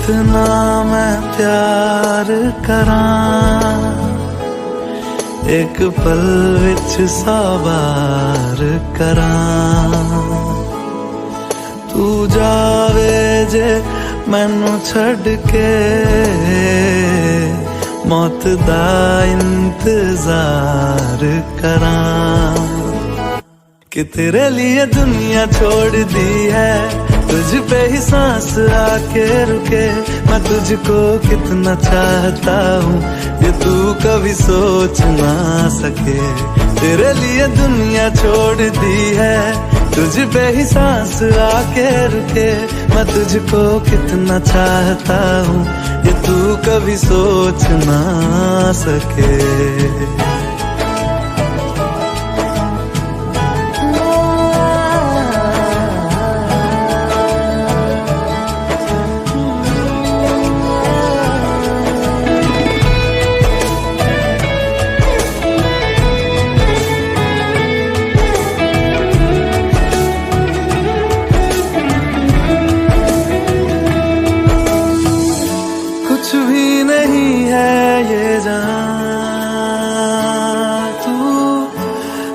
कितना मैं प्यार करां, एक पल विच 100 बार करां। तू जावे जे मैनू छड़ के, मौत दा इंतजार करां। कि तेरे लिए दुनिया छोड़ दी है, तुझ पे ही सांस आके रुके। मैं तुझको कितना चाहता हूँ, ये तू कभी सोच ना सके। तेरे लिए दुनिया छोड़ दी है, तुझ पे ही सांस आके रुके। मैं तुझको कितना चाहता हूँ, ये तू कभी सोच ना सके। कुछ भी नहीं है ये जहां, तू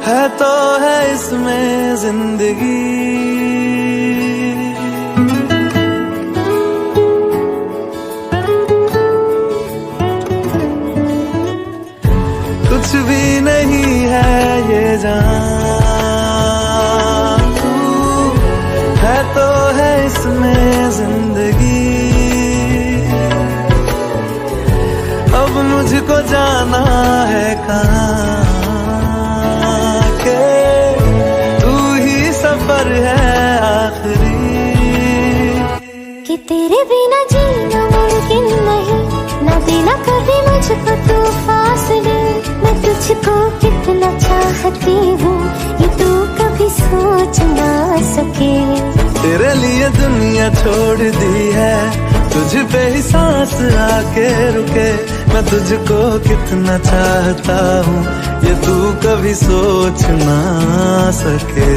है तो है इसमें जिंदगी। कुछ भी नहीं है ये जहां, तू है तो है इसमें जिंदगी। अब मुझको जाना है कहाँ के, तू ही सफर है आखिरी। कि तेरे बिना जीना मुमकिन नहीं, ना देना कभी मुझको तू फासले। मैं तुझको कितना चाहती हूँ, ये तू कभी सोच ना सके। तेरे लिए दुनिया छोड़ दी है, तुझ पे ही सांस आके रुके। मैं तुझको कितना चाहता हूँ, ये तू कभी सोच ना सके।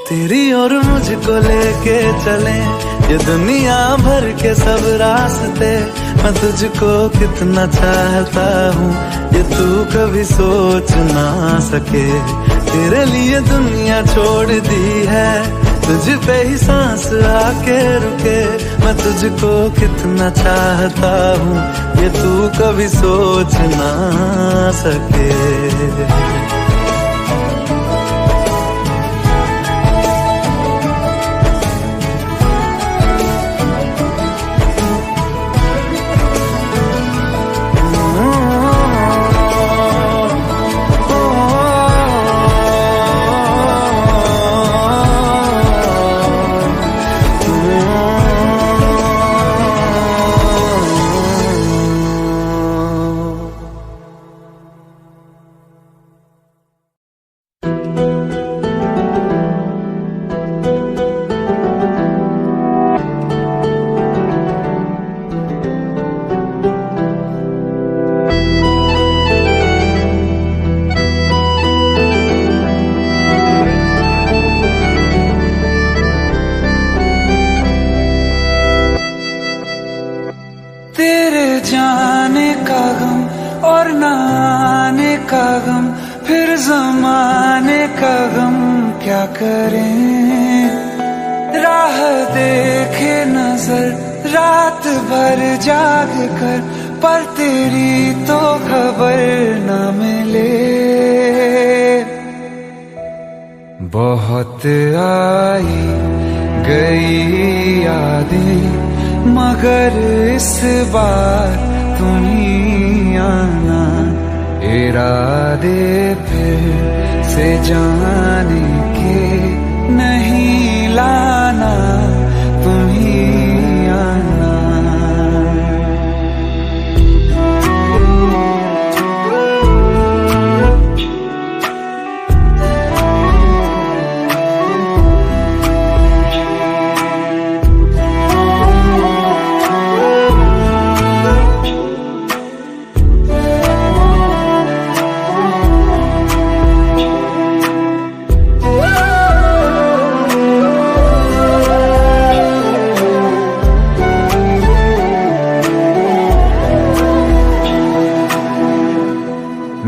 तेरी और मुझको लेके चले ये दुनिया भर के सब रास्ते। मैं तुझको कितना चाहता हूँ, ये तू कभी सोच ना सके। तेरे लिए दुनिया छोड़ दी है, तुझ पे ही सांस आके रुके। मैं तुझको कितना चाहता हूँ, ये तू कभी सोच ना सके। तेरे जाने का गम और न आने का गम, फिर ज़माने का गम क्या करें। राह देखे नजर रात भर जाग कर, पर तेरी तो खबर न मिले। बहुत आई गई यादें, मगर इस बार तुम ही आना। इरादे फिर से जाने के नहीं लाना, तुम ही आना।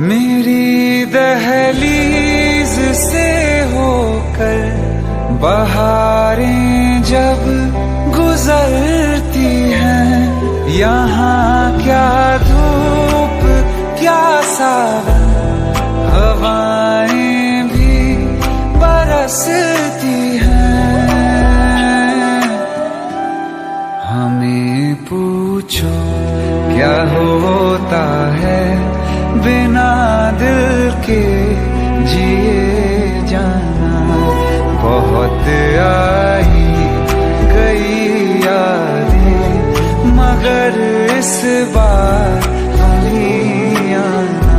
मेरी दहलीज से होकर बहारें जब गुजरती हैं, यहाँ क्या धूप क्या सावन, हवाएं भी बरसती हैं। हमें पूछो क्या होता है बिना दिल के जिए जाना। बहुत आई गई यादें, मगर इस बार तुम ही आना।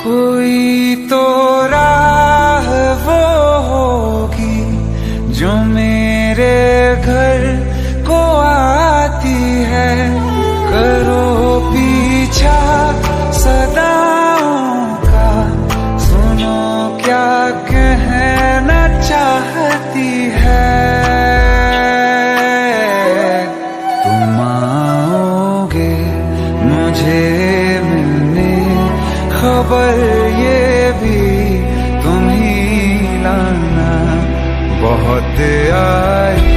कोई तो राह वो होगी जो मेरे घर को आती है। करो पीछा सदाओं का, सुनो क्या कहना चाहती है। तुम आओगे मुझे मिलने, खबर ये भी तुम ही लाना। बहुत आई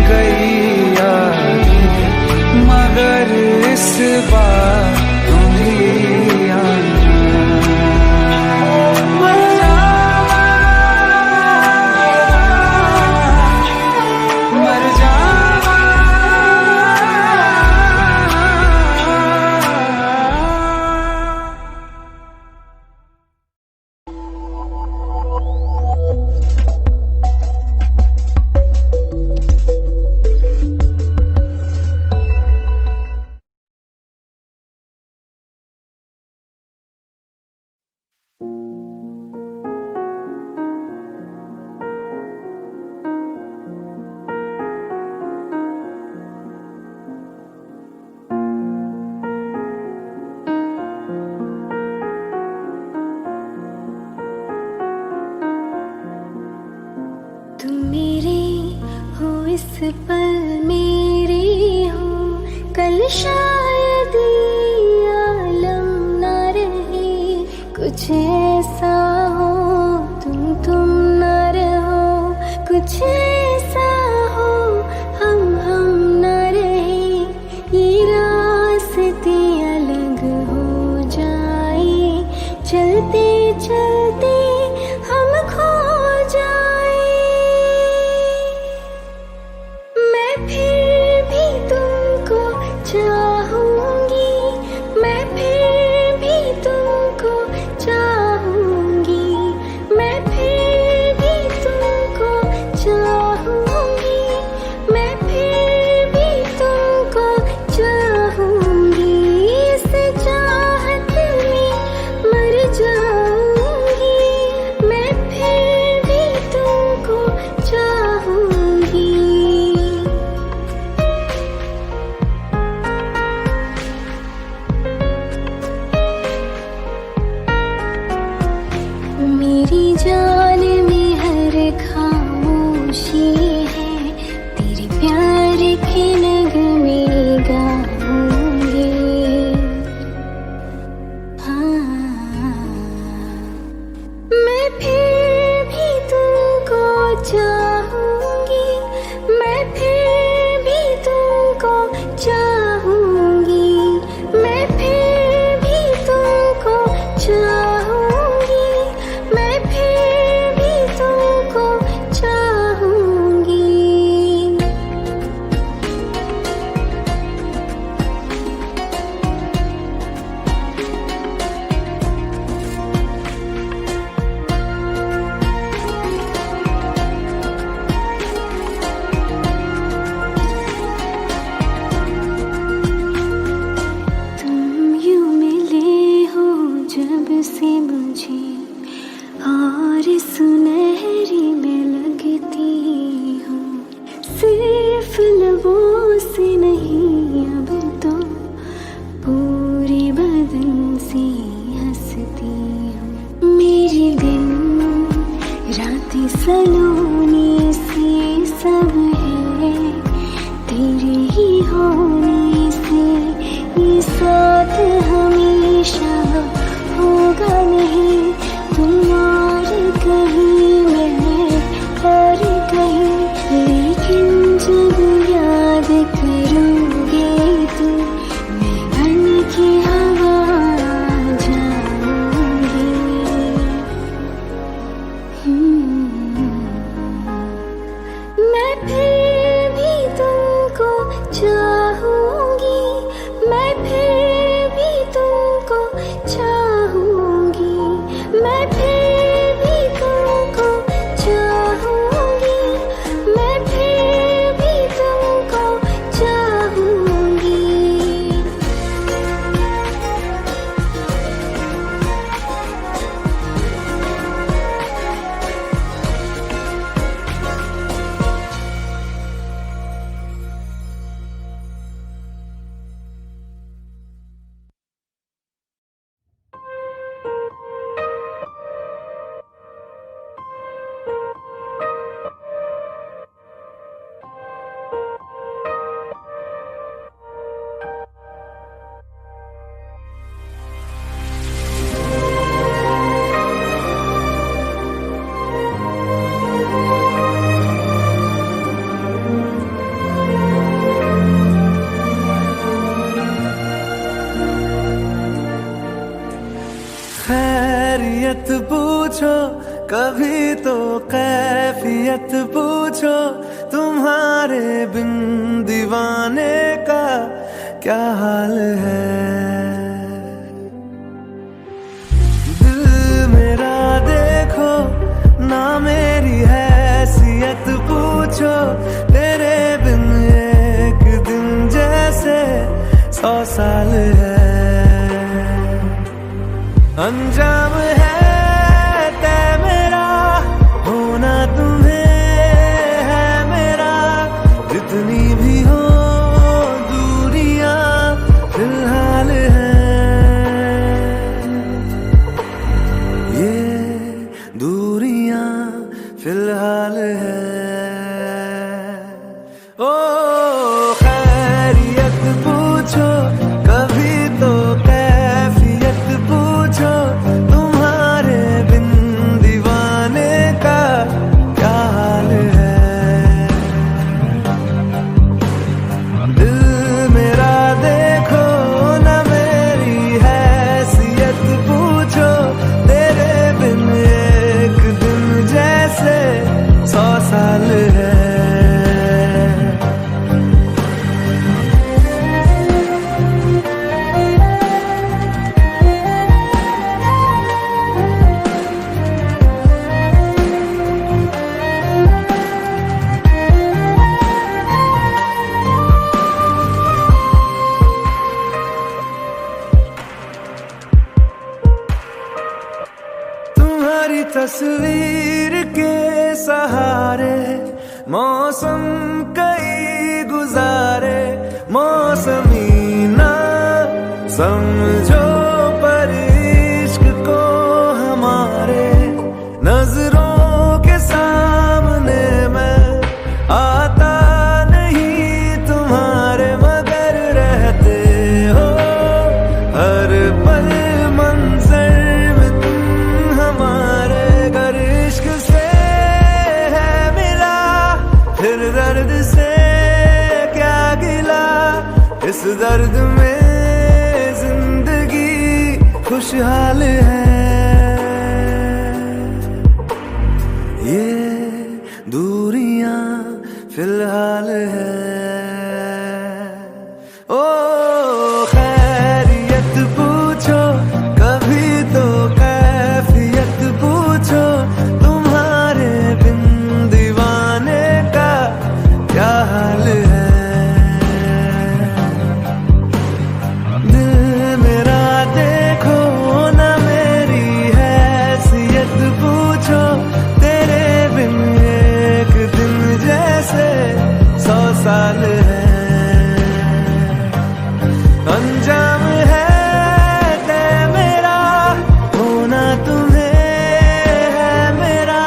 गई यादें, मगर इस बार तुम ही आना। मर जावा, मर जावा। तुम मेरे हो इस पल मेरे हो, कल शायद ये आलम ना रहे। कुछ ऐसा हो तुम ना रहो, कुछ ऐसा हो हम ना रहे। ये रास्ते अलग हो जाए, चलते चलते हम खो जाए। मैं फिर भी तुमको चाहूंगी, मैं फिर भी तुमको चाहूंगी, मैं फिर भी तुमको चाहूंगी, मैं फिर भी तुमको चाहूंगी। इस चाहत में मर जाऊंगी। मेरी जान में हर खामोशी है, तेरे प्यार के नगमे गाऊंगी। हाँ, मैं फिर भी तुमको चाहूंगी, मैं फिर भी तुमको चाहूंगी, मैं फिर भी तुमको चाहूंगी, मैं फिर भी तुमको चाहूंगी। तुम यूं मिले हो जब से मुझे, और सुनहरी मैं लगती हूँ, सिर्फ लबों से नहीं अब तो पूरे बदन से हंसती हूँ। मेरे दिन रातें सलोने से सब है, तेरे ही होने से ये साथ हमेशा होगा नहीं। तुम और कहीं मैं और कहीं, लेकिन जब याद करोगे तुम, मैं बन के हवा जाऊंगी। मैं फिर भी तुमको चाहूंगी, मैं फिर भी तुमको चाहूंगी, मैं फिर भी तुमको चाहूंगी, मैं फिर भी तुमको चाहूंगी। खैरियत पूछो कभी तो कैफियत पूछो, तुम्हारे बिन दीवाने का क्या हाल है। दिल मेरा देखो ना मेरी हैसियत पूछो, तेरे बिन एक दिन जैसे 100 साल है। अंजाम है तय मेरा, होना तुम्हें है मेरा, जितनी भी हो दूरियां फिलहाल हैं। ये दूरियां फिलहाल हैं। ओ खैरियत पूछो कभी तो कैफियत पूछो, तुम्हारे बिन दीवाने का क्या हाल है। दिल मेरा देखो ना मेरी हैसियत पूछो, तेरे बिन एक दिन जैसे 100 साल है। तुम्हारी तस्वीर के सहारे मौसम कई गुजारे, मौसमी ना समझो पर इश्क को हमारे, दर्द में जिंदगी खुशहाल है, ये दूरियां फिलहाल है। ओ खैरियत पूछो कभी तो कैफियत पूछो, तुम्हारे बिन दीवाने का क्या हाल है। दिल मेरा देखो ना मेरी हैसियत पूछो, तेरे बिन एक दिन जैसे 100 साल है। अंजाम है तय मेरा होना तुम्हें है मेरा,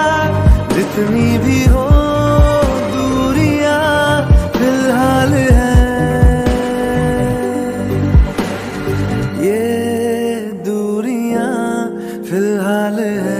जितनी भी हो दूरियां फिलहाल है, ये दूरियां फिलहाल है।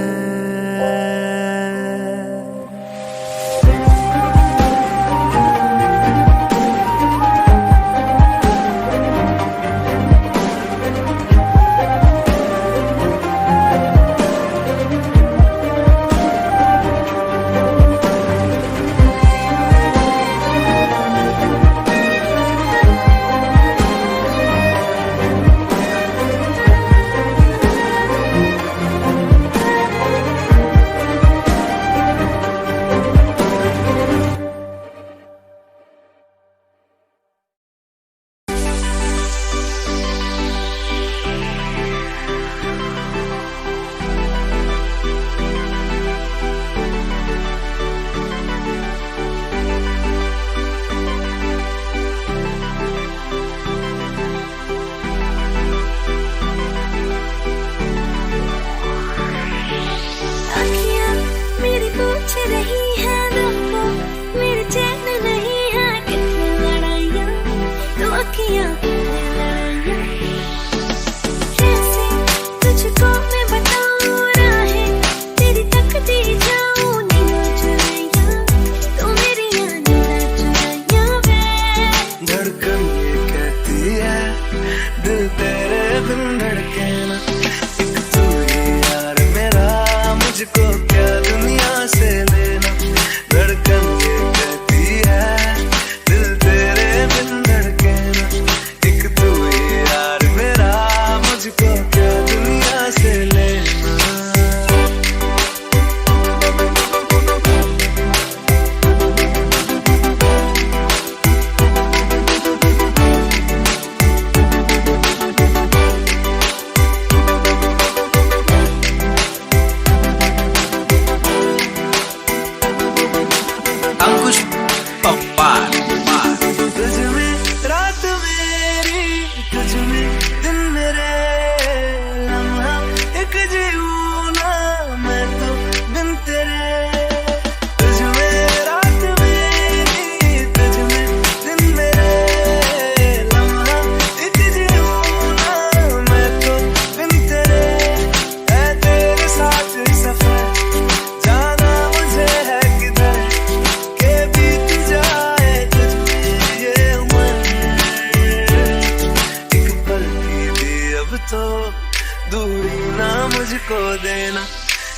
मुझको देना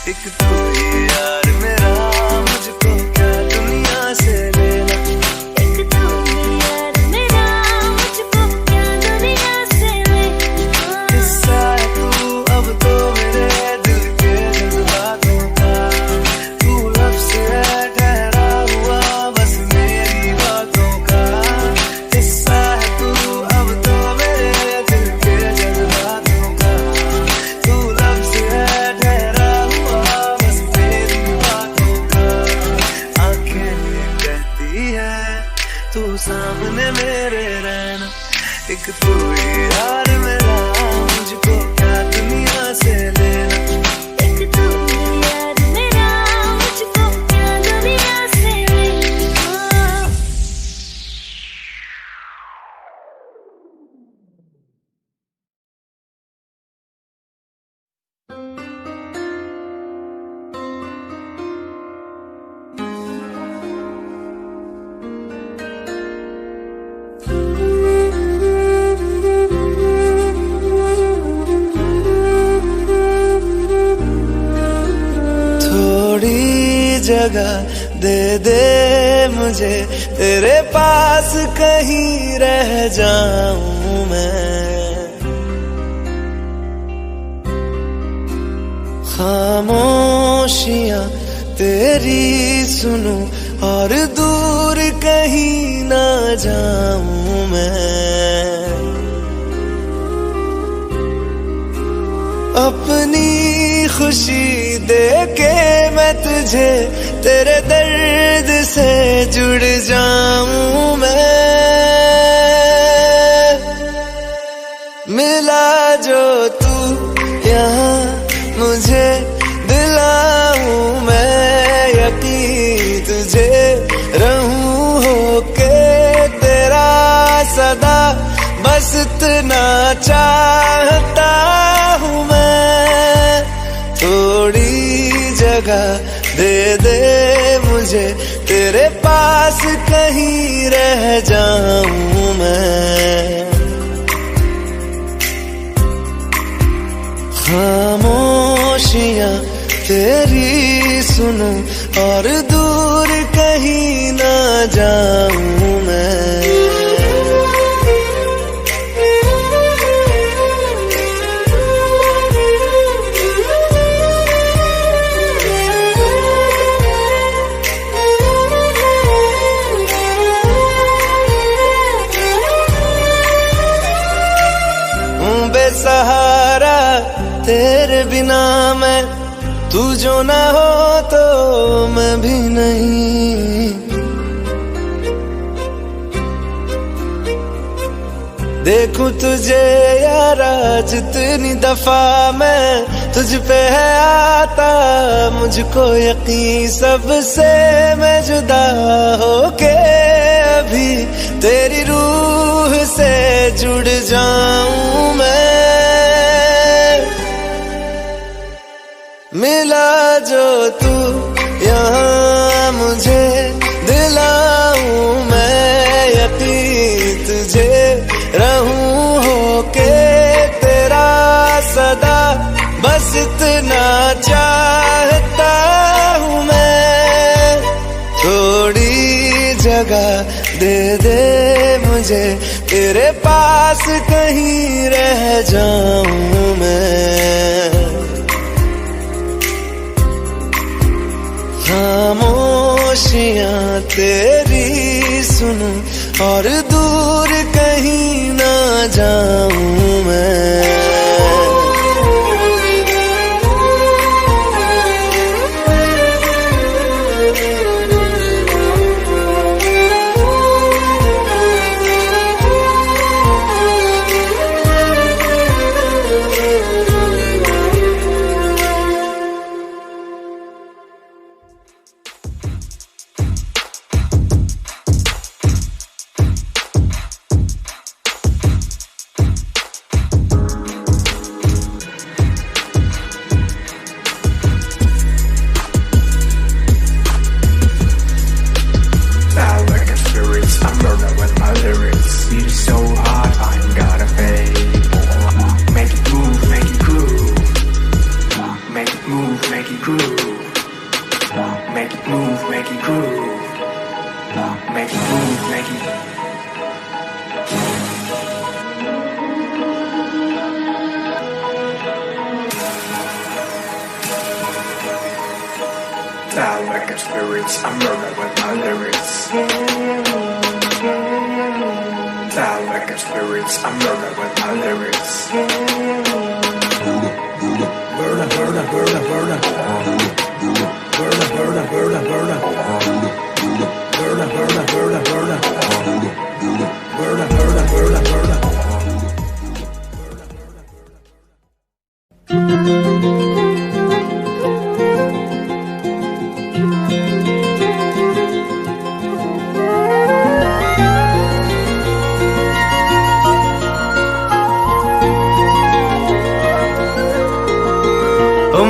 एक तू ही यार मेरा, मुझको क्या दुनिया से लेना। एक तू ही यार मेरा, मुझको क्या दुनिया से लेना। किस्सा है तू अब तो मेरे दिल के जज्बातों का, तू लफ्ज़ है ठहरा हुआ बस मेरी बातों का। किस्सा है तू अब तो मेरे दिल के जज्बातों का, तू लफ्ज़ है ठहरा हुआ बस मेरी बातों का। आंखें ये कहती है तू सामने मेरे रहना, एक तू ही यार मेरा, मुझको क्या दुनिया से लेना। एक तू ही यार मेरा, मुझको क्या दुनिया से लेना। थोड़ी जगह दे दे मुझे, तेरे पास कहीं रह जाऊं मैं। खामोशियां तेरी सुनूं और दूर कहीं ना जाऊं मैं। अपनी खुशी दे के मैं तुझे, तेरे दर्द से जुड़ जाऊं मैं। मिला जो तू यहाँ मुझे, दिलाऊं मैं यकीन तुझे, रहूं होके तेरा सदा, बस इतना चाहता हूँ मैं। थोड़ी जगह दे दे मुझे, तेरे पास कहीं रह जाऊं मैं। खामोशियां तेरी सुनूं और दूर कहीं ना जाऊं मैं। बेसहारा तेरे बिना मैं, तू जो ना हो तो मैं भी नहीं। देखूं तुझे यारा जितनी दफा मैं, तुझ पे है आता मुझको यकीन, सबसे मैं जुदा होके अभी तेरी रूह से जुड़ जाऊं मैं। मिला जो तू यहाँ मुझे, दिलाऊं मैं यकीन तुझे, रहूं होके तेरा सदा, बस इतना चाहता हूँ मैं। थोड़ी जगह दे दे मुझे, तेरे पास कहीं रह जाऊं मैं। खामोशियां तेरी सुनूं और दूर कहीं ना जाऊं मैं।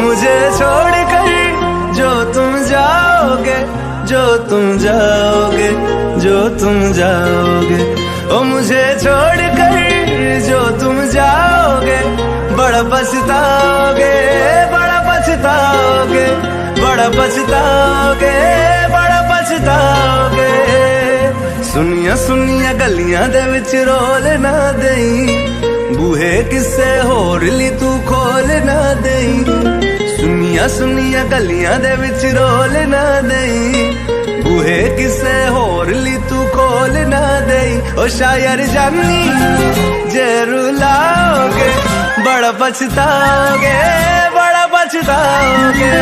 मुझे छोड़कर जो तुम जाओगे, जो तुम जाओगे, जो तुम जाओगे, ओ मुझे छोड़कर जो तुम जाओगे, बड़ा पछताओगे, बड़ा पछताओगे, बड़ा बड़ा पछताओगे, बड़ा पछताओगे। सुनिया सुनिया गलियां दे विच रोल ना देई, बूहे किसे होर ली तू खोल ना देई। सुनिया सुनिया गलियां दे विच रोल ना देई, बूहे किसे होर ली तू खोल ना देई। ओ शायर जानी जे रुलाओगे, बड़ा पछताओगे, बड़ा पछताओगे।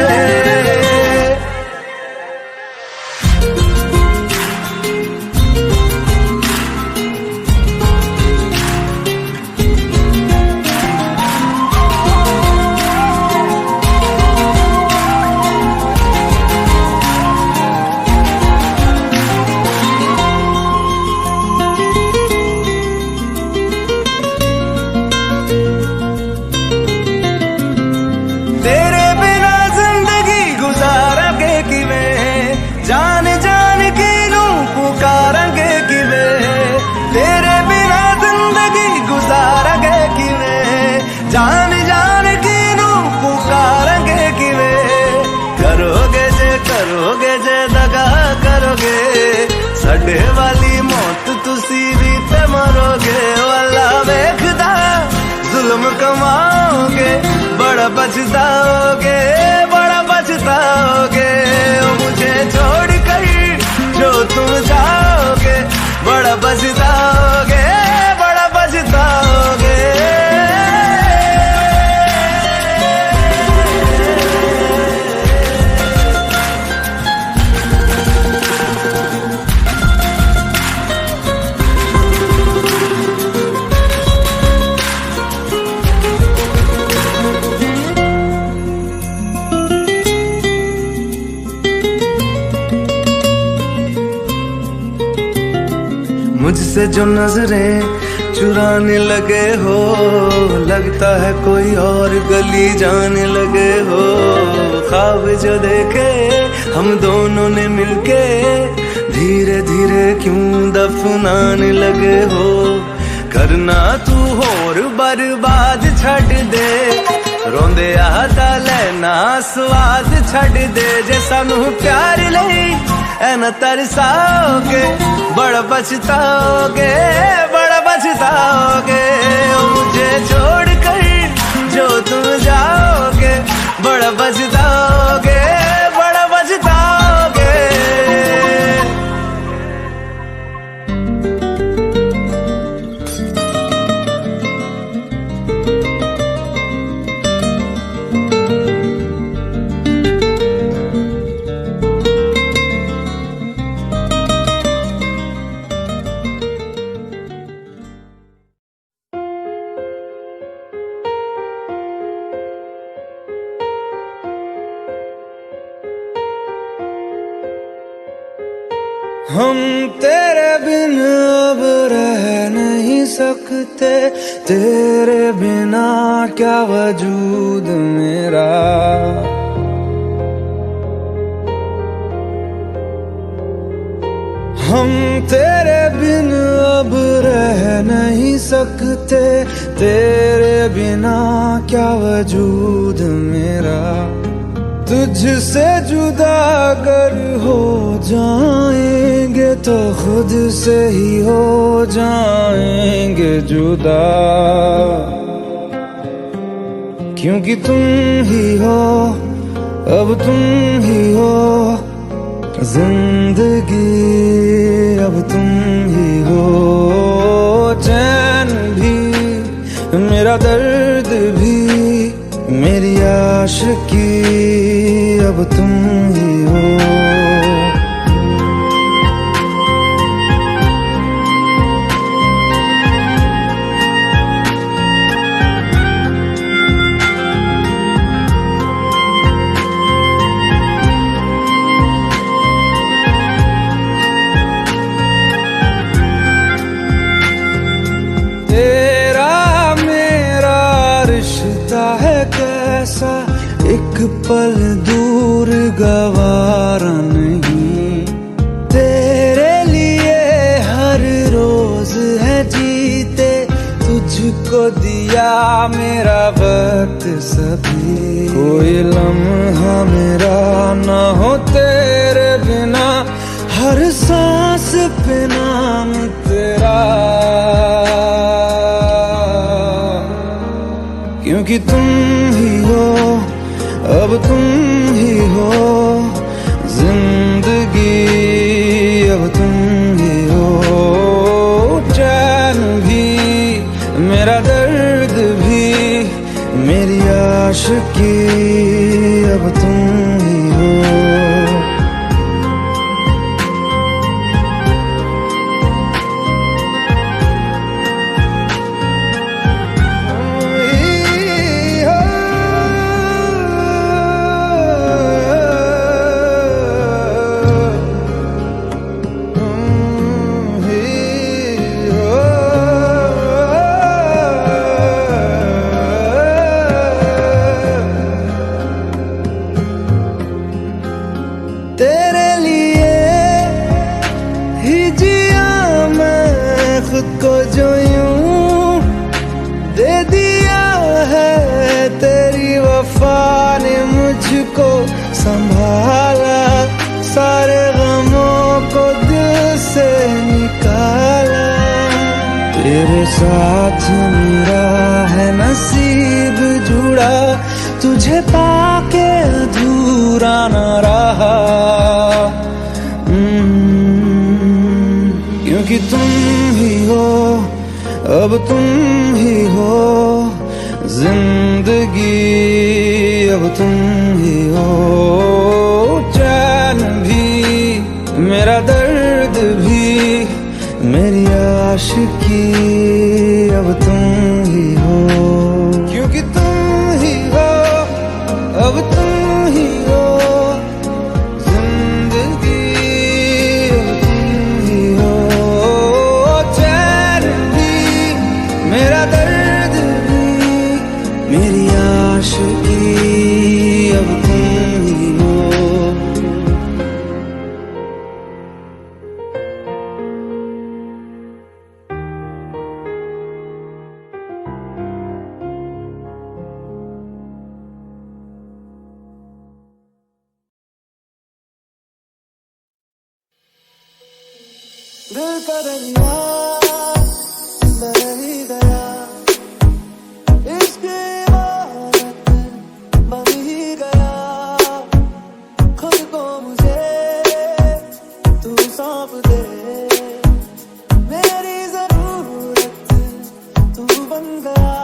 जान जान के नू पुकारांगे किवें, तेरे बिना जिंदगी गुजारांगे किवें। जान जान के नू पुकारांगे किवें। करोगे जे दगा करोगे, साडे वाली मौत तुसी भी ते मरोगे। वाला वेखदा जुल्म कमाओगे, बड़ा पछताओगे, बड़ा पछताओगे। मुझे छोड़ कर जो तुम जाओगे, बड़ा पछताओगे, बड़ा पछताओगे। मुझसे जो नजरें चुराने लगे हो, लगता है कोई और गली जाने लगे हो। ख्वाब जो देखे हम दोनों ने मिलके, धीरे धीरे क्यों दफनाने लगे हो। करना तू होर बर्बाद छड़ दे, रोंदे आता लेना स्वाद छड़ दे। जे सानू प्यार लई ऐना तरसाओगे, बड़ा पछताओगे, बड़ा पछताओगे। मुझे छोड़ कर जो तुम जाओगे, बड़ा पछताओगे, बड़ा पछताओगे। हम तेरे बिन अब रह नहीं सकते, तेरे बिना क्या वजूद मेरा। हम तेरे बिन अब रह नहीं सकते, तेरे बिना क्या वजूद मेरा। तुझसे जुदा अगर हो जाएंगे तो खुद से ही हो जाएंगे जुदा। क्योंकि तुम ही हो, अब तुम ही हो जिंदगी, अब तुम ही हो। चैन भी मेरा दर्द भी मेरी आशिकी, अब तुम ही हो। तेरा मेरा रिश्ता है कैसा, एक पल दूर गवारा नहीं। तेरे लिए हर रोज है जीते, तुझको दिया मेरा वक्त सभी। कोई लम्हा मेरा ना तुम ही हो, अब तुम ही हो जिंदगी, अब तुम ही हो। चैन भी, मेरा दर्द भी, मेरी आशिकी, अब तुम ही हो। तेरे लिए ही जिया मैं खुद को जो यूं दे दिया है, तेरी वफा ने मुझको संभाला, सारे गमों को दिल से निकाला। तेरे साथ मेरा है नसीब जुड़ा, तुझे पाके अधूरा न रहा। क्योंकि तुम ही हो, अब तुम ही हो जिंदगी, अब तुम ही हो। चैन भी, मेरा दर्द भी, मेरी आशिकी, अब तुम ही हो। क्योंकि तुम ही हो, अब तुम ही हो जिंदगी, अब तुम ही हो। चैन भी, मेरा दर्द भी, मेरी आशिकी, अब तुम ही हो। दिल का दरिया बह ही गया, इश्क इबादत बन ही गया। खुद को मुझे तू सौंप दे, मेरी जरूरत तू बन गया।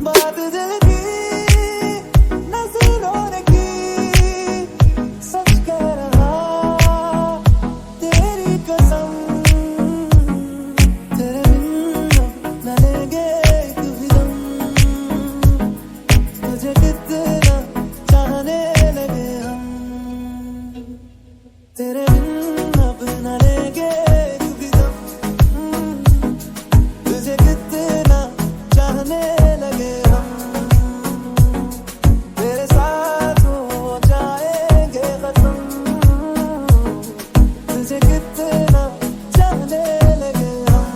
बात दिल की नज़रों ने की, सच कह रहा तेरी कसम। तेरे बिन न लेंगे एक भी दम, तुझे कितना चाहने लगे हम। तेरे बिन अब न लेंगे एक भी दम, तुझे कितना चाहने लगे हम। तेरे साथ हो जाएंगे खत्म, तुझे कितना चाहने लगे हम।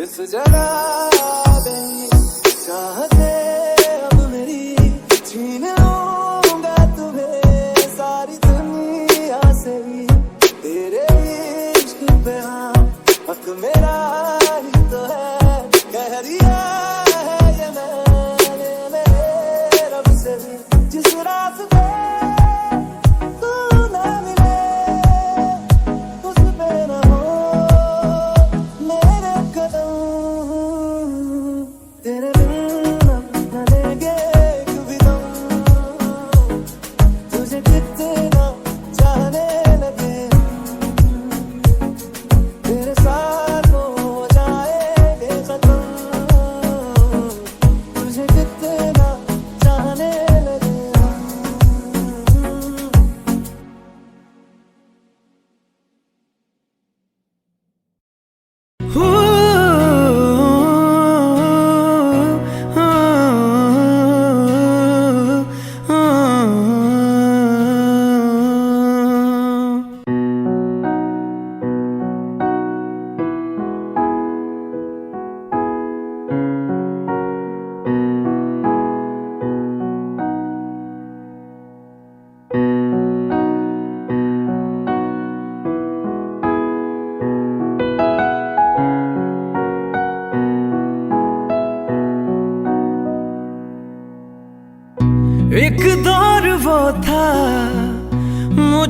इस जगह पे चाहते अब मेरी, छीन लूंगा तुम्हें सारी दुनिया से ही। तेरे इश्क पे हाँ हक मेरा ही तो है, कह दिया है ये मैंने मेरे रब से भी। जिस रास्ते तू ना मिले उस पे न हो मेरे कदम। तेरे बिन न लेंगे एक भी दम, तुझे कितना चाहने लगे हम। तेरे साथ हो जाएंगे खत्म,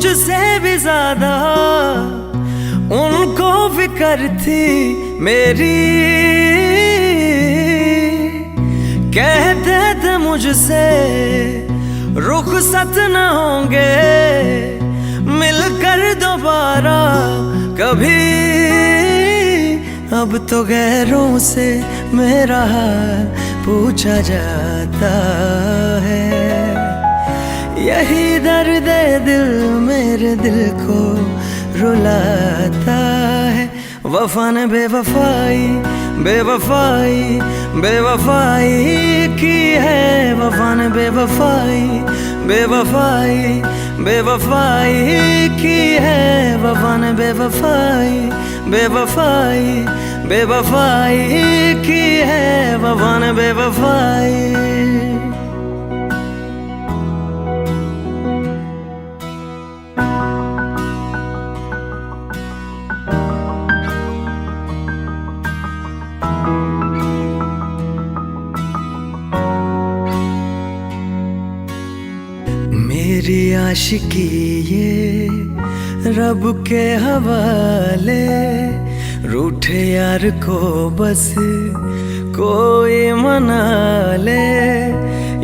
मुझसे भी ज्यादा उनको फिक्र थी मेरी। कहते थे मुझसे रुखसत न होंगे मिलकर दोबारा कभी। अब तो गैरों से मेरा हाल पूछा जाता है। यही दर्द दिल मेरे दिल को रुलाता है। वफा ने बेवफाई बेवफाई बेवफाई की है। वफा ने बेवफाई बेवफाई बेवफाई की है। वफा ने बेवफाई बेवफाई बेवफाई की है। वफा ने बेवफाई। मेरी आशिकी ये रब के हवाले। रूठे यार को बस कोई मना ले।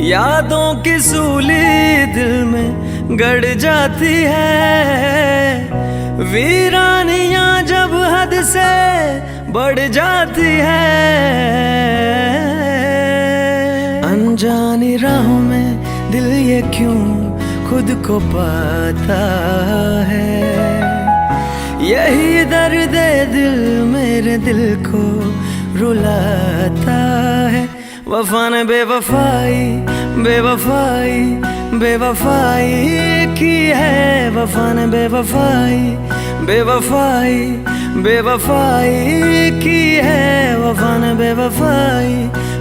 यादों की सूली दिल में गड़ जाती है। वीरानियां जब हद से बढ़ जाती है। अनजानी राहों में दिल ये क्यों खुद को पाता है। यही दर्द दिल मेरे दिल को रुलाता है। वफा ने बेवफाई बेवफाई बेवफाई की है। वफा ने बेवफाई बेवफाई बेवफाई की है। वफा ने बेवफाई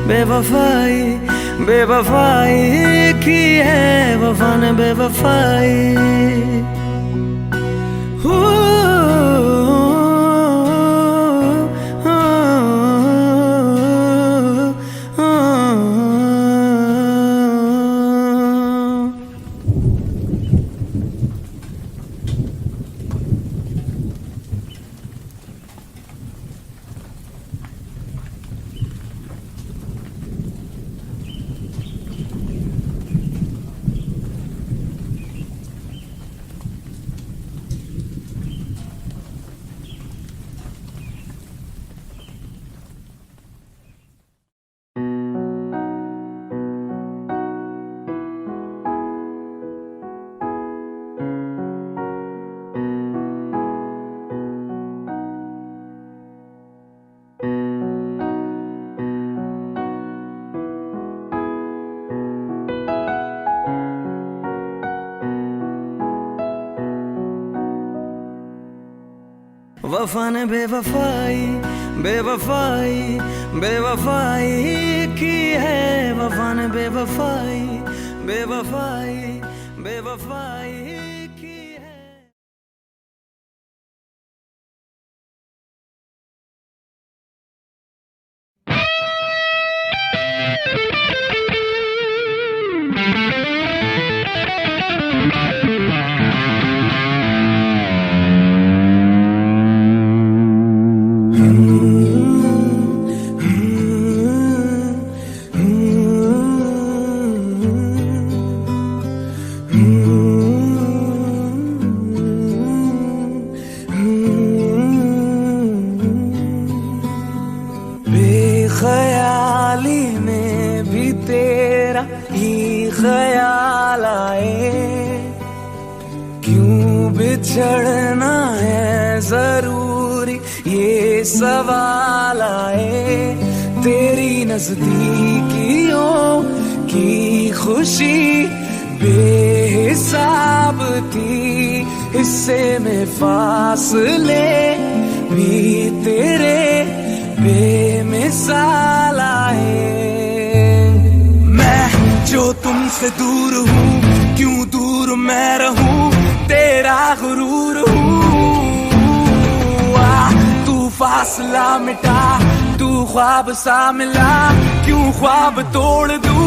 बेवफाई बेवफाई की है। वफा ने बेवफाई। वफा ने बेवफाई बेवफाई बेवफाई की है। वफा ने बेवफाई बेवफाई बेवफाई की है। बेख्याली में भी तेरा ही ख्याल आए। क्यों बिछड़ना है जरूरी ये सवाल आए। तेरी नजदीकियों की खुशी बेहिसाब थी। हिस्से में फासले भी तेरे बेमिसाल आए। मैं जो तुमसे दूर हूँ क्यों दूर मैं रहूं। तेरा गुरूर हूँ। तू फासला मिटा तू ख्वाब सा मिला। क्यों ख्वाब तोड़ दूं।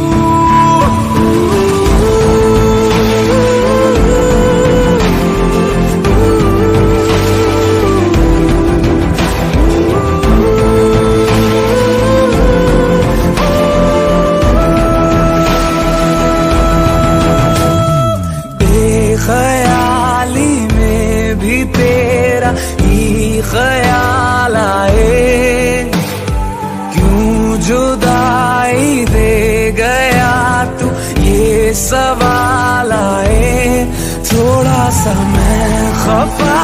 जुदाई दे गया तू, ये सवाल आए थोड़ा सा मैं खफा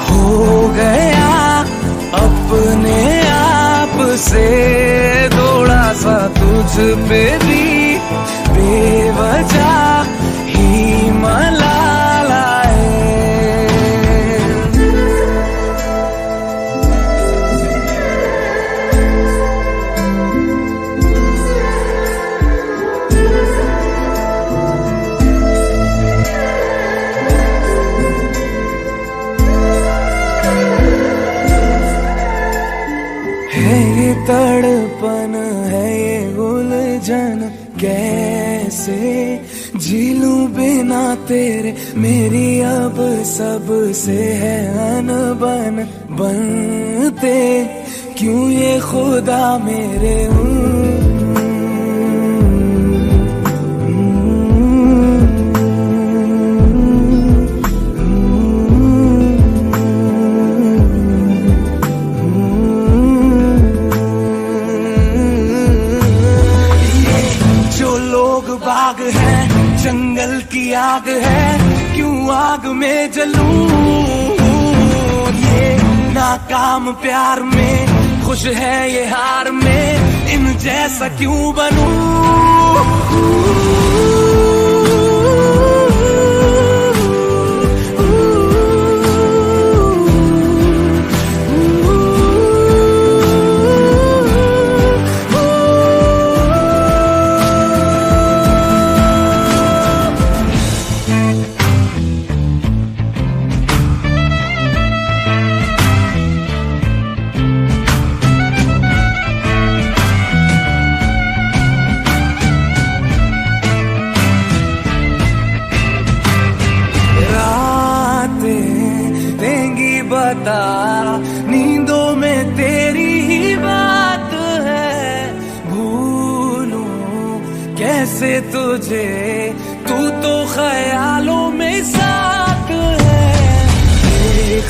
हो गया अपने आप से, थोड़ा सा तुझ पे भी बेवजह ही मलाल आए। है ये तड़पन, है ये उलझन, कैसे जी लूं बिना तेरे, मेरी अब सबसे है अनबन, बनते क्यों ये खुदा मेरे बाग है, जंगल की आग है, क्यों आग में जलूं, ये नाकाम प्यार में खुश है ये हार में, इन जैसा क्यों बनूं। नींदों में तेरी ही बात है, भूलूं कैसे तुझे, तू तो ख्यालों में साथ है,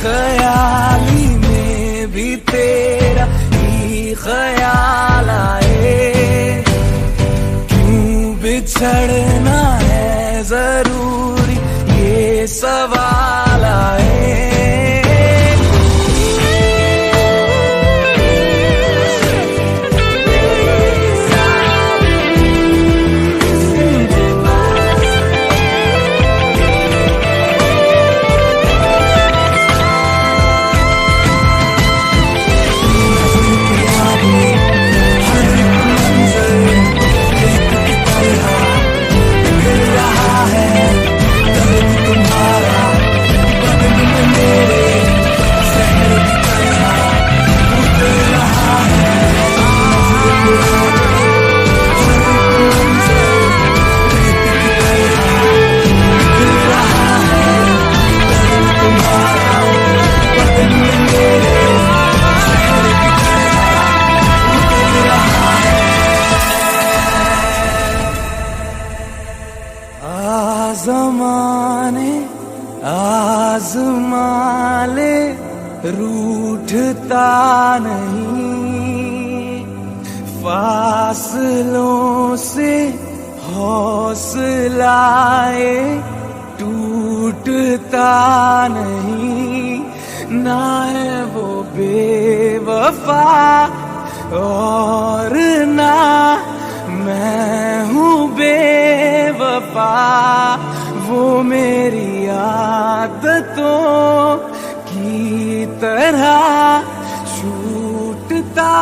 ख्याली में भी तेरा ही ख्याल आए, क्यों बिछड़ना है जरूरी ये सवाल आए। ज़माने आज़मा ले, रूठता नहीं, फासलों से हौसलाए टूटता नहीं, ना है वो बेवफा और ना मैं हूँ बेवफा, वो मेरी आदतों की तरह छूटता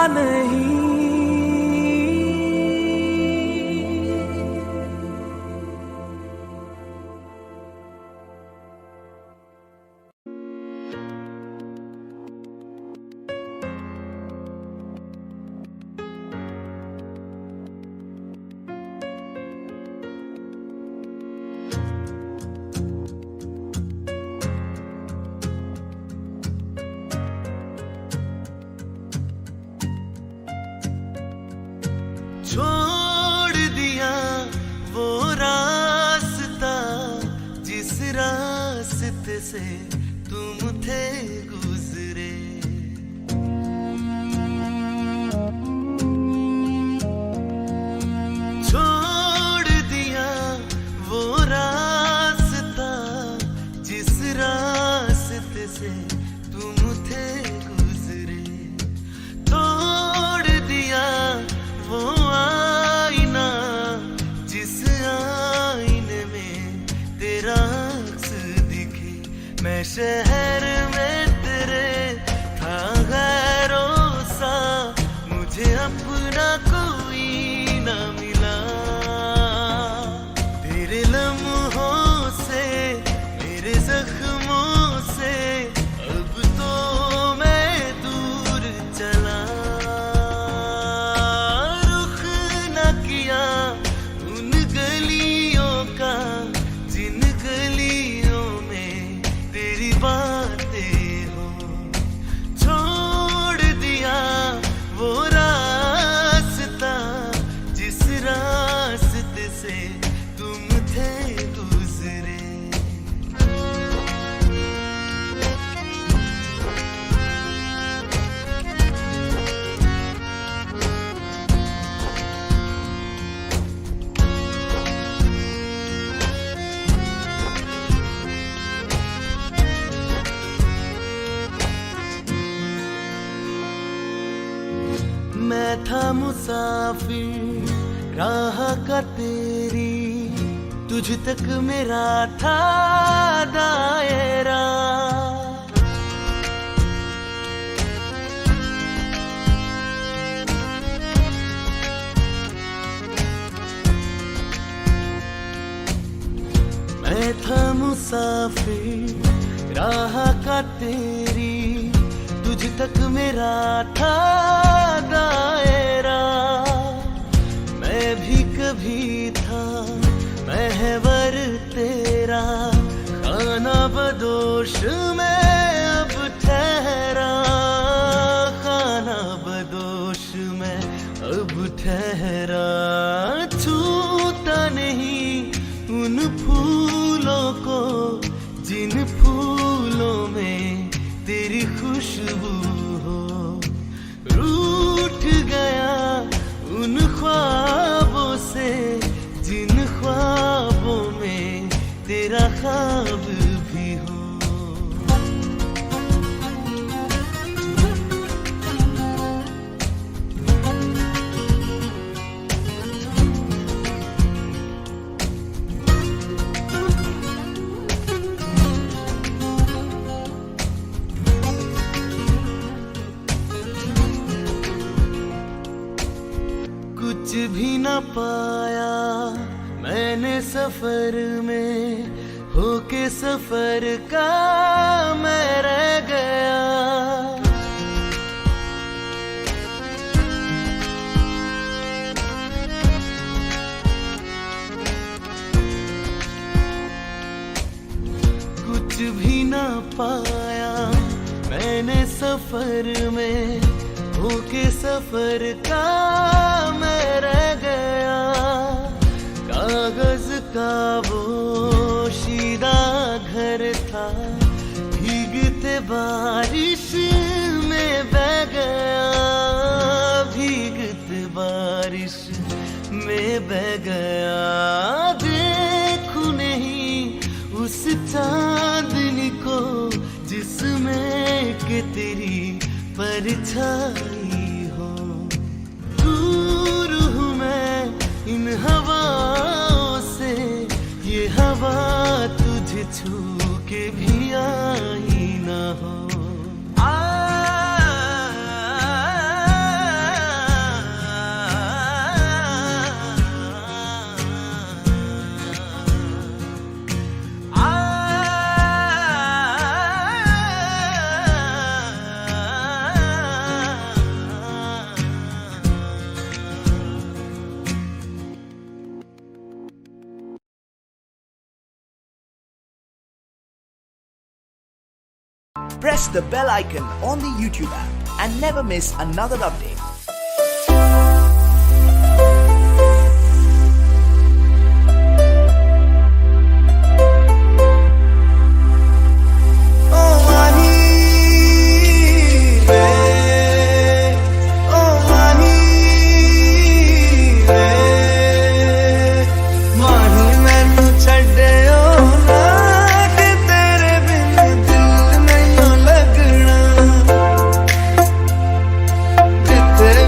नहीं। छोड़ दिया वो रास्ता जिस रास्ते से तुम थे गुजरे, शहर में तेरे था गैरों सा, मुझे अपना कोई न मिला। तेरे लम्हों से, मेरे जख्मों से अब तो मैं दूर चला। रुख न किया उन गलियों का जिन गलियों में तेरी बातें हो। छोड़ दिया वो रास्ता जिस रास्ते से तुम थे गुजरे। मैं था मुसाफिर राह का तेरी, तुझ तक मेरा था दायरा। मैं था मुसाफिर राह का तेरी, तुझ तक मेरा था दायरा। मैं भी कभी था महवर तेरा, खाना बदोश में अब ठहरा। खाना बदोश में अब ठहरा। छूता नहीं उन फूलों को जिन फूलों में तेरी खुशबू हो। रूठ गया उन ख्वाबों से जिन ख्वाबों में तेरा ख्वाब भी हो। कुछ भी न पाया मैंने सफर में, होके सफर का मैं रह गया। कुछ भी न पाया मैंने सफर में, होके सफर का मैं रह गया। कागज का वो शीदा घर था, भीगते बारिश में बह गया। भीगते बारिश में बह गया। देखूं नहीं उस चांदनी को जिसमें के तेरी परछाई हो। दूर हूँ मैं इन हवाओं से, ये हवा तुझे छू के भी आई ना हो। Press the bell icon on the YouTube app and never miss another update. तेरे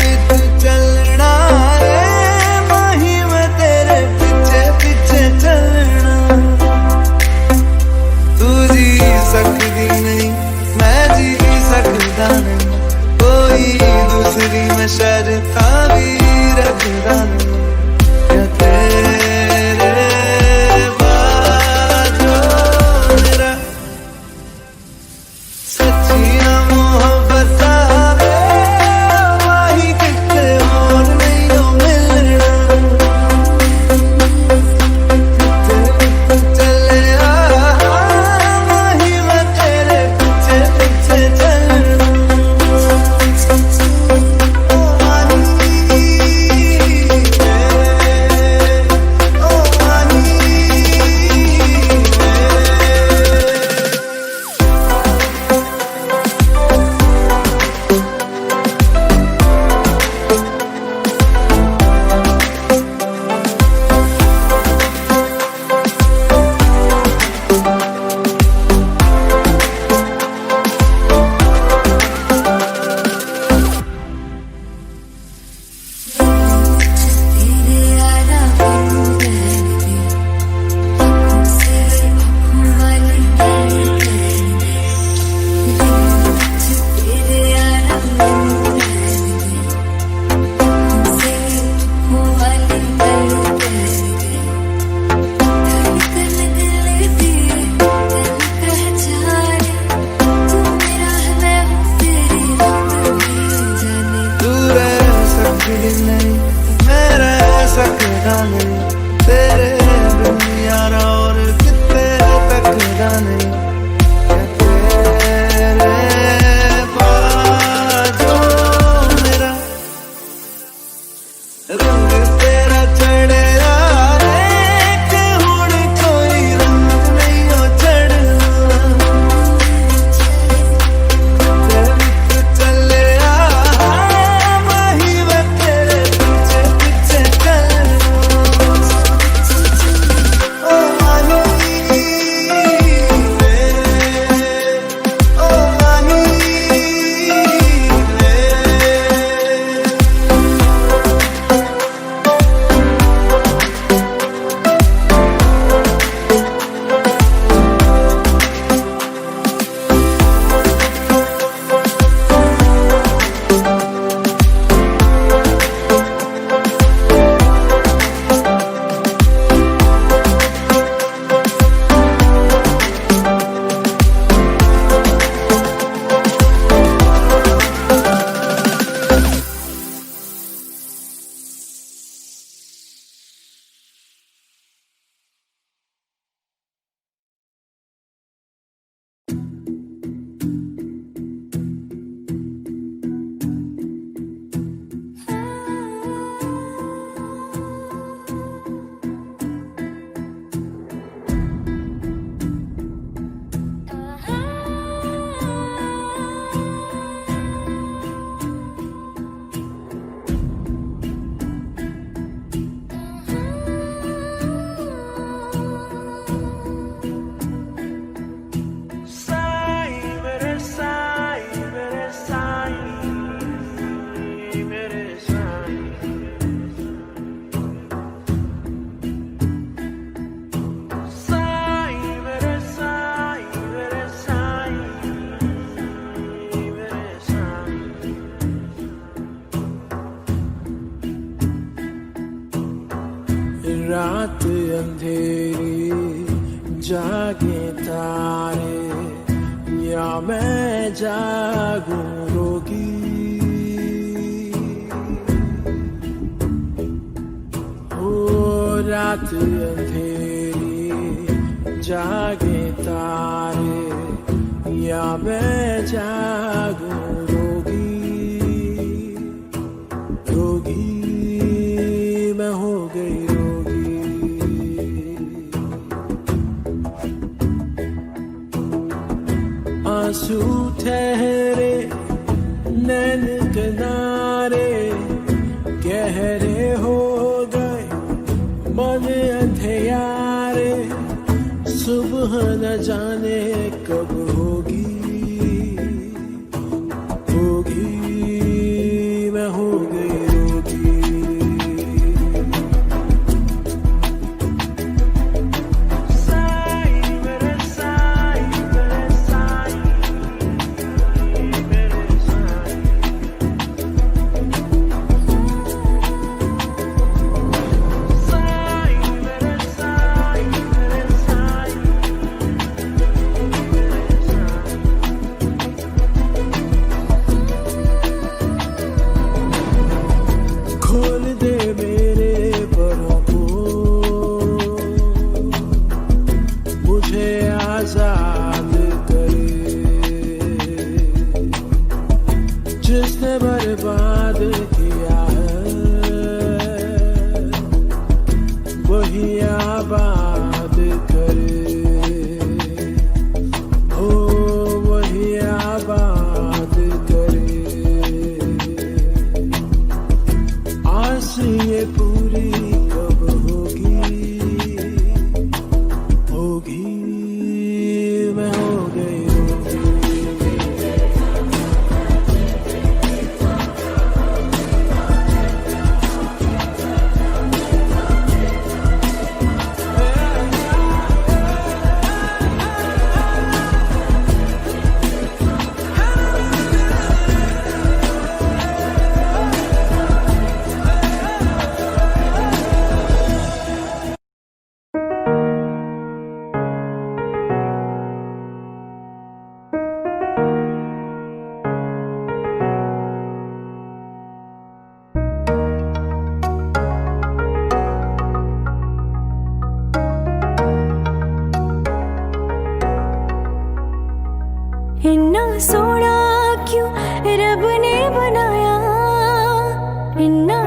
भी नहीं, मैं रह सकता नहीं तेरे बिन यारा, और कितने तक नहीं तेरे बाजो मेरा रंग तेरा चढ़े रात अंधेरी जागे तारे, या मैं जागूं रोगी, ओ रात अंधेरी जागे तारे, या मैं जागूं रोगी, रोगी मैं हो गई आंसू ठहरे नैन किनारे, गहरे हो गए मन अंधियारे, सुबह न जाने कब होगी, होगी मैं हो गई रोगी। बर्बाद किया है वही आबाद करे, ओ वही आबाद करे। आस ये पूरी कब होगी, होगी मैं हो गई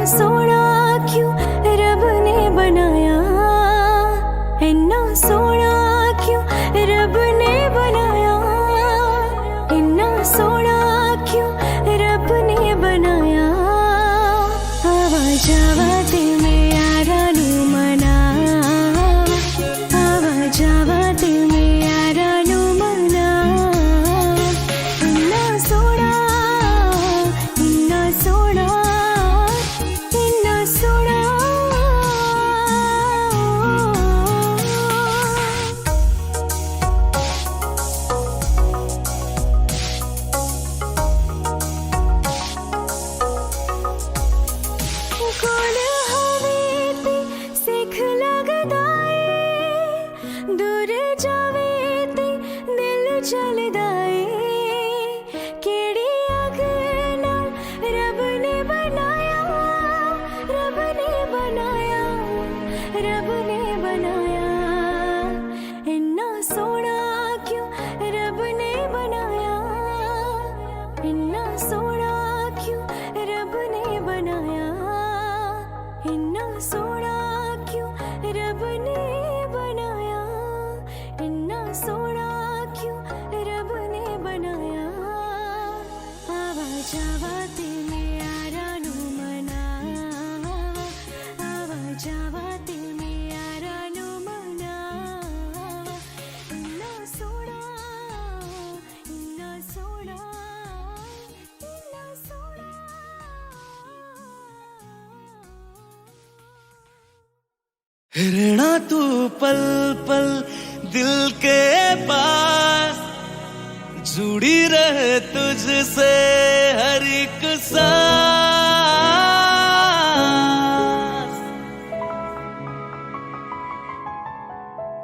सोना क्यों रब ने बनाया, इन्ना सोना क्यों रब ने बनाया, इन्ना सोना क्यों रब ने बनाया। आवाज आवाज में यारा नू मना, आवाज आवाज में यारा नू मना। इन्ना सोना, इन्ना सोना, इन्ना सोना। कोल होवे ते सिख लगदा ए, दूर जावे ते दिल चलदा ए। केड़ी अग नाल रब ने बनाया, रब ने बनाया, रब ने बनाया। इन्ना सोना क्यों रब ने बनाया, इन्ना सोना क्यों रब ने बनाया, इन्ना सोना क्यों रब ने बनाया, इन्ना सोना क्यों रब ने बनाया। आवाज आवाज में यारा नू मना, आवाज आवाज में यारा नू मना। इन्ना सोना, इन्ना सोना, इन्ना सोना। रहना तू पल पल दिल के पास, जुड़ी रहे तुझसे हर एक सांस।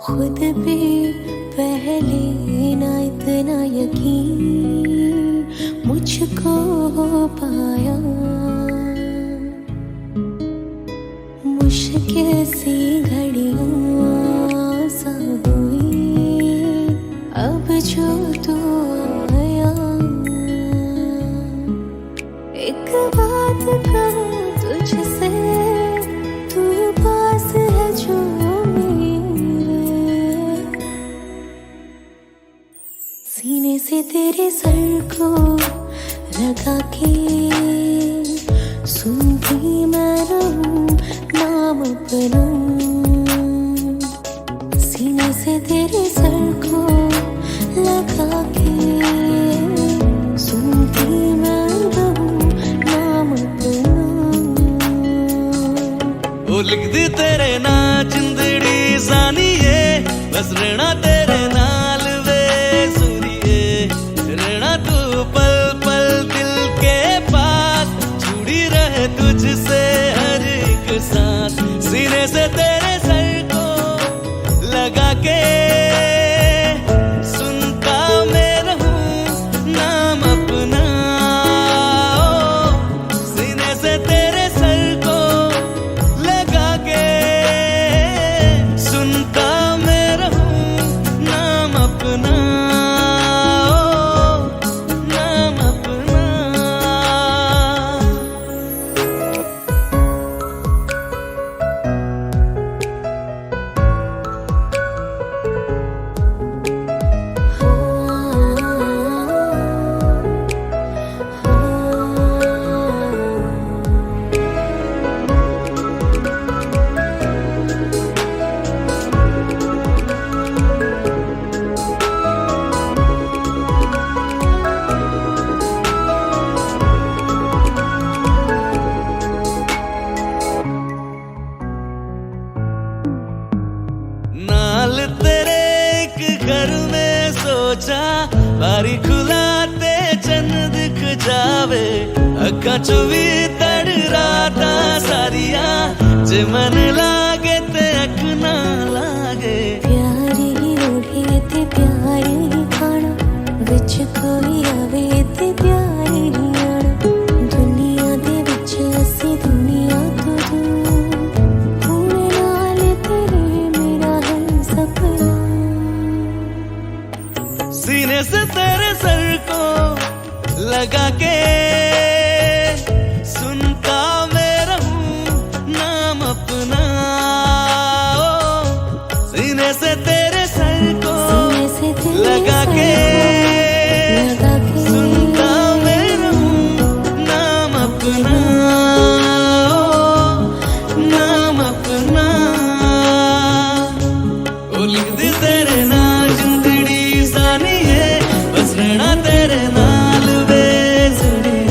खुद पे पहले ना इतना यकीन मुझको हो पाया, मुश्किल सी घड़ियां सा हुई अब जो तू आया। एक बात कहूँ तुझसे, तू पास है जो मेरे, सीने से तेरे सर को लगा के सुनती मैं रहूं नाम अपना। सीने से तेरे सर को लगा के सुनती मैं रहूं नाम अपना। ओ लिख दी तेरे ना जिंदड़ी सानिए, बस रहना तेरे नाल वे सुनिए। रहना तू पल पल दिल के पास, जुड़ी रहे तुझसे हर एक सांस। सीने से तेरे सर को लगा के सुनता मैं रहूं नाम अपना। सीने से तेरे सर को लगा के सुनता मैं रहूं नाम अपना, नाम अपना। नाल तेरे एक घर में सोचा, बारी खुलाते चन्न दिख जावे। अखा चो भी तड़ राता सारिया, जे मन लागे ते अख ना लागे। प्यारी ओढ़े ते प्यारी खाना, विच कोई आवे ते प्यारी आना। दुनिया दे विच असी दुनिया तो दूर, हुण नाल तेरे मेरा है सपना। सीने से तेरे सर को लगा के सुनता मैं रहूं नाम अपना ओ लिख दे तेरे नाल जिंदड़ी सानी है, बस रहना तेरे नाल बेसड़ी,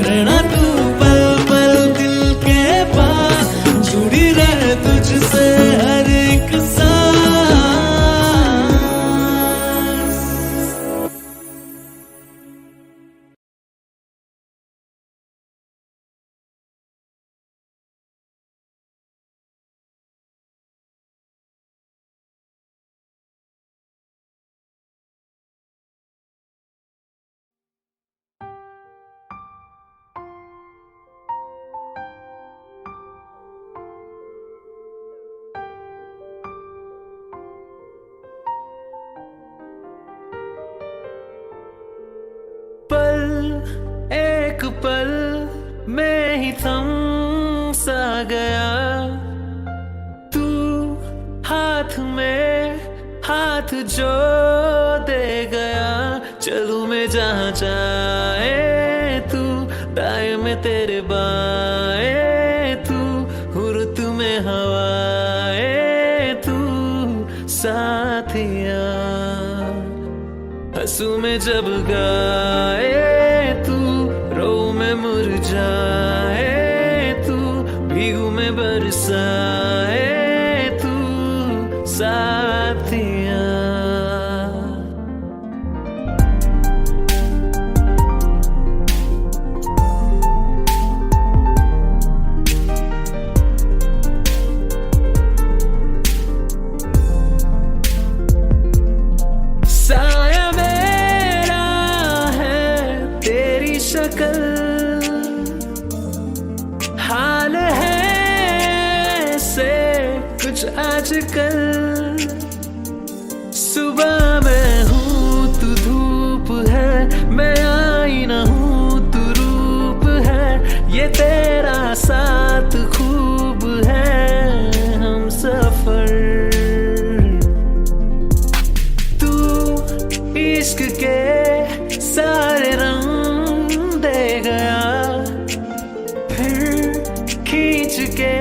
रहना तू पल पल दिल के पास, जुड़ी रहे तुझसे हर एक सांस। पल एक पल में ही थम सा गया, तू हाथ में हाथ जो दे गया, चलूं मैं जहाँ जाए तू, दाएं में तेरे बाएं तू, हुर्त में हवाएं तू, साथिया हंसू में जब गाए तू, रो में मुरझाए तू, भीगू में बरसाए तू, साथिया। साया मेरा है तेरी शक्ल, हाल है से कुछ आजकल, सुबह मैं हूँ तू धूप है, मैं आईना हूँ तू रूप है, ये तेरा साथ खूब है हम सफर, इश्क के सारे रंग दे गया, फिर खींच के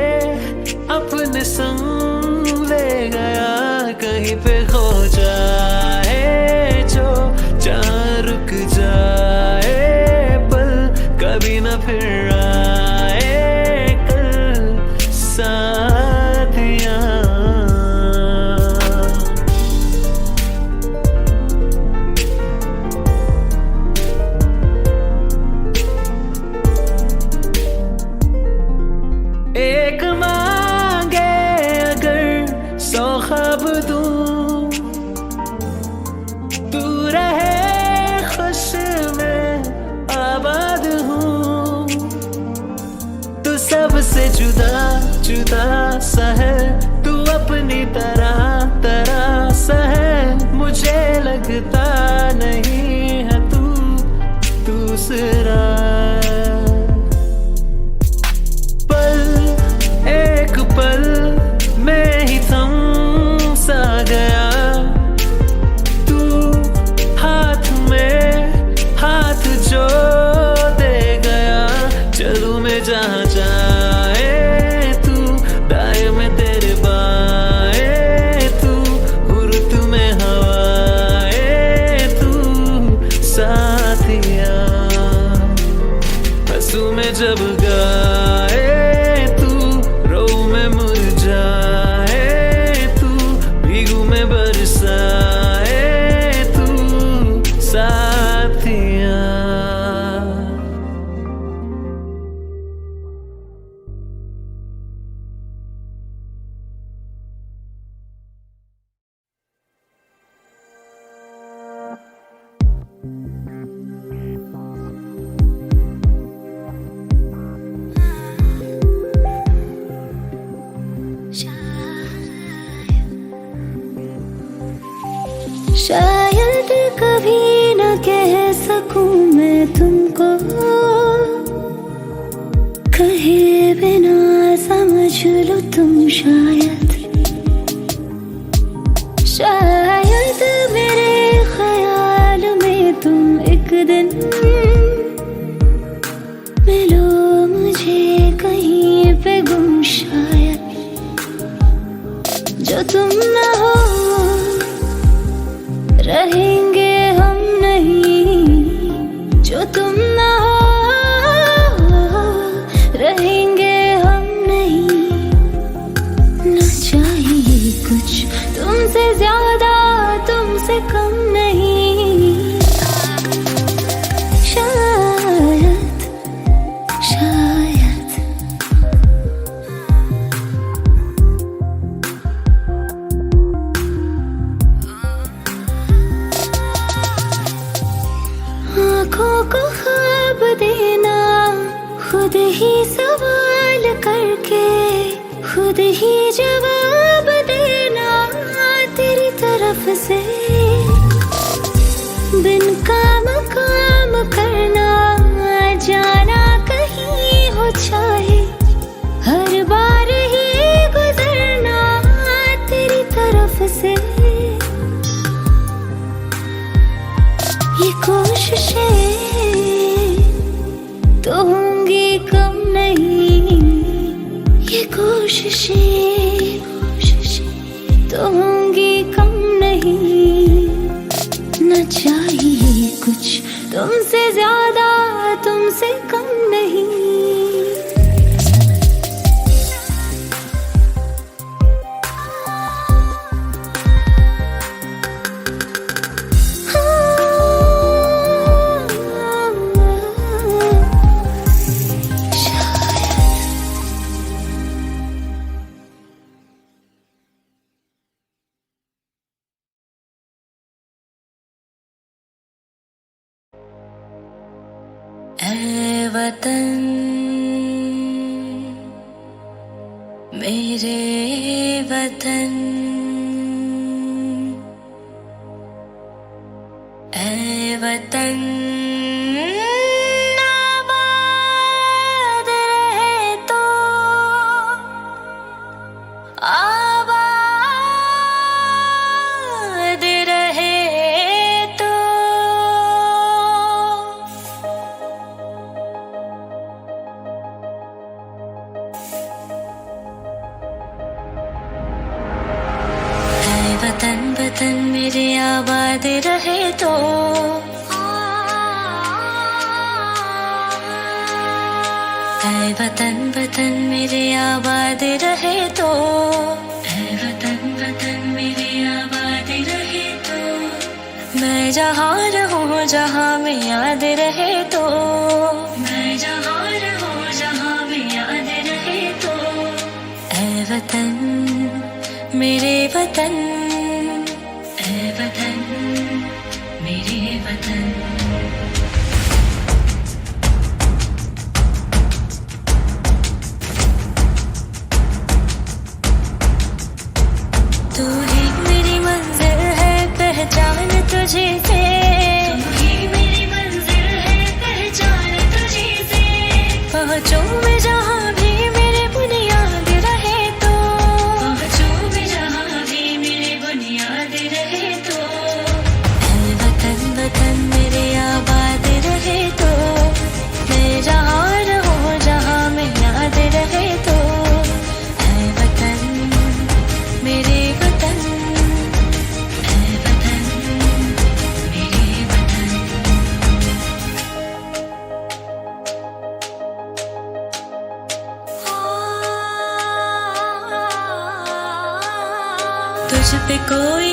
अपने संग ले गया, कहीं पे खो जाए जो जहाँ रुक जाए पल, कभी ना फिर आए कल, साथिया। एक मांगे अगर 100 ख्वाब दूं, तू रहे खुश में आबाद हूँ, तू सबसे जुदा जुदा सा है, तू अपनी तरह तरह सा है, मुझे लगता नहीं है तू दूसरा। एक पल में ही थम सा गया, तू हाथ में हाथ जो दे गया, चलूं मैं जहाँ जाए तू, दाएं में तेरे बाएं तू, हुर्त में हवाएं तू, साथिया हंसू में जब गाए तू, रो में मुरझाए तू, भीगू में बरसाए तू, साथिया। शायद कभी न कह सकूं मैं तुमको, कहे बिना समझ लो तुम शायद, शायद मेरे ख्याल में तुम एक दिन मिलो खुद ही सवाल करके खुद ही जवाब देना तेरी तरफ से, बिन काम करना जाना कहीं हो चाहे, हर बार ही गुजरना तेरी तरफ से। ये कोशिशें तो होंगी कम नहीं, ये कोशिशें तो होंगी कम नहीं। न चाहिए कुछ तुमसे ज्यादा, तुमसे कम नहीं। ऐ वतन मेरे वतन, ऐ वतन आबाद रहे तो, आबाद रहे तो। वतन वतन मेरे आबाद रहे तो, ऐ वतन वतन मेरे आबाद रहे तो, ऐ वतन वतन मेरे आबाद रहे तो। मैं जहाँ रहूँ जहाँ में याद रहे तो, मैं जहाँ रहूँ जहाँ में याद रहे तो। ऐ वतन मेरे वतन, ऐ वतन मेरे वतन। तू ही मेरी मंजिल है पहचान तुझे से, तू ही मेरी मंजिल है पहचान तुझे से। पहुँचूं मैं जहाँ भी मेरे बुनियाद रहे तो, पहुँचूं मैं जहाँ भी मेरे बुनियाद रहे तो। ऐ वतन वतन मेरे आबाद रहे तो, मैं जहाँ रहूँ जहाँ में याद रहे तो। ऐ वतन मेरे वतन, ऐ वतन मेरे वतन। तुझ पे कोई